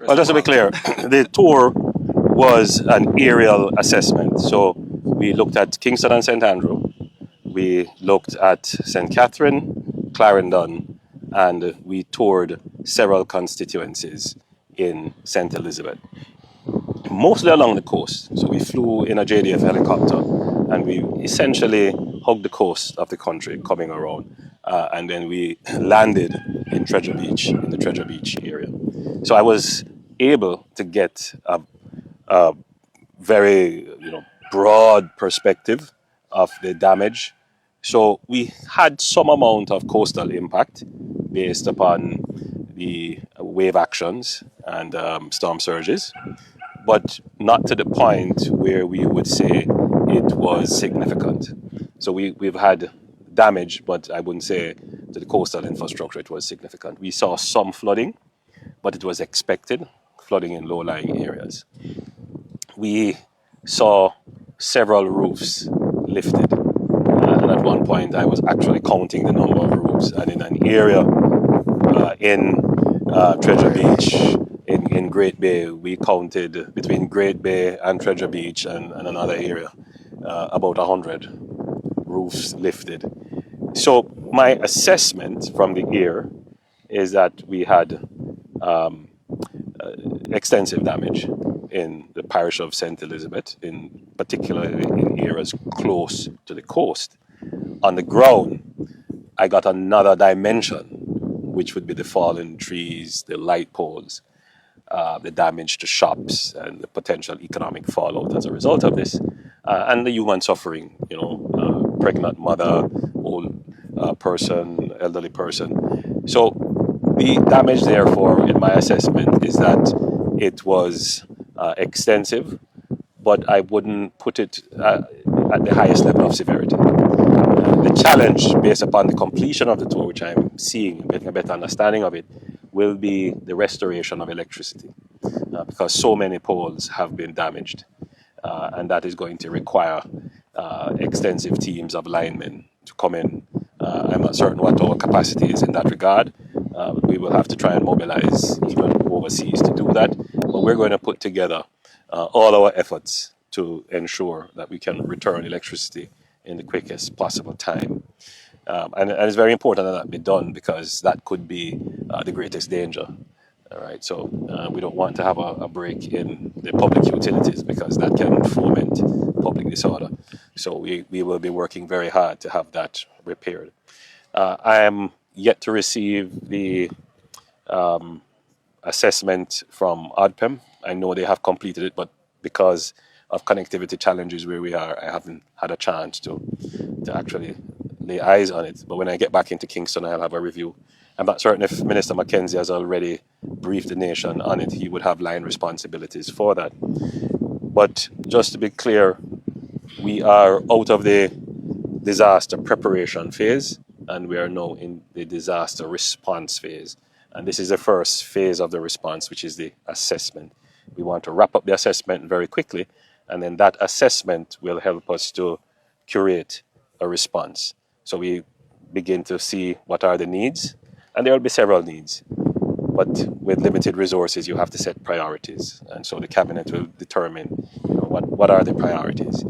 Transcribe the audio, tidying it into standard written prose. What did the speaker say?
Well, just to be clear, the tour was an aerial assessment. So we looked at Kingston and St. Andrew, we looked at St. Catherine, Clarendon, and we toured several constituencies in St. Elizabeth, mostly along the coast. So we flew in a JDF helicopter and we essentially hugged the coast of the country coming around. And then we landed in Treasure Beach, in the Treasure Beach area. So I was able to get a very broad perspective of the damage. So we had some amount of coastal impact based upon the wave actions and storm surges, but not to the point where we would say it was significant. So we've had damage, but I wouldn't say to the coastal infrastructure it was significant. We saw some flooding, but it was expected, flooding in low-lying areas. We saw several roofs lifted. And at one point, I was actually counting the number of roofs. And in an area in Treasure Beach, in Great Bay, we counted between Great Bay and Treasure Beach and another area, about 100 roofs lifted. So my assessment from the air is that we had extensive damage in the parish of St. Elizabeth, particularly in areas close to the coast. On the ground, I got another dimension, which would be the fallen trees, the light poles, the damage to shops, and the potential economic fallout as a result of this, and the human suffering, pregnant mother, old person, elderly person. So the damage, therefore, in my assessment, is that it was extensive, but I wouldn't put it at the highest level of severity. The challenge, based upon the completion of the tour, which I'm seeing, getting a better understanding of it, will be the restoration of electricity, because so many poles have been damaged, and that is going to require extensive teams of linemen to come in. I'm not certain what our capacity is in that regard. We will have to try and mobilize even overseas to do that, but we're going to put together all our efforts to ensure that we can return electricity in the quickest possible time. And it's very important that that be done, because that could be the greatest danger. All right, so we don't want to have a break in the public utilities, because that can foment public disorder. So we will be working very hard to have that repaired. I am yet to receive the assessment from ODPEM. I know they have completed it, but because of connectivity challenges where we are, I haven't had a chance to actually lay eyes on it. But when I get back into Kingston, I'll have a review. I'm not certain if Minister Mackenzie has already briefed the nation on it. He would have line responsibilities for that. But just to be clear, we are out of the disaster preparation phase, and we are now in the disaster response phase. And this is the first phase of the response, which is the assessment. We want to wrap up the assessment very quickly, and then that assessment will help us to curate a response. So we begin to see what are the needs, and there will be several needs. But with limited resources, you have to set priorities. And so the cabinet will determine what are the priorities.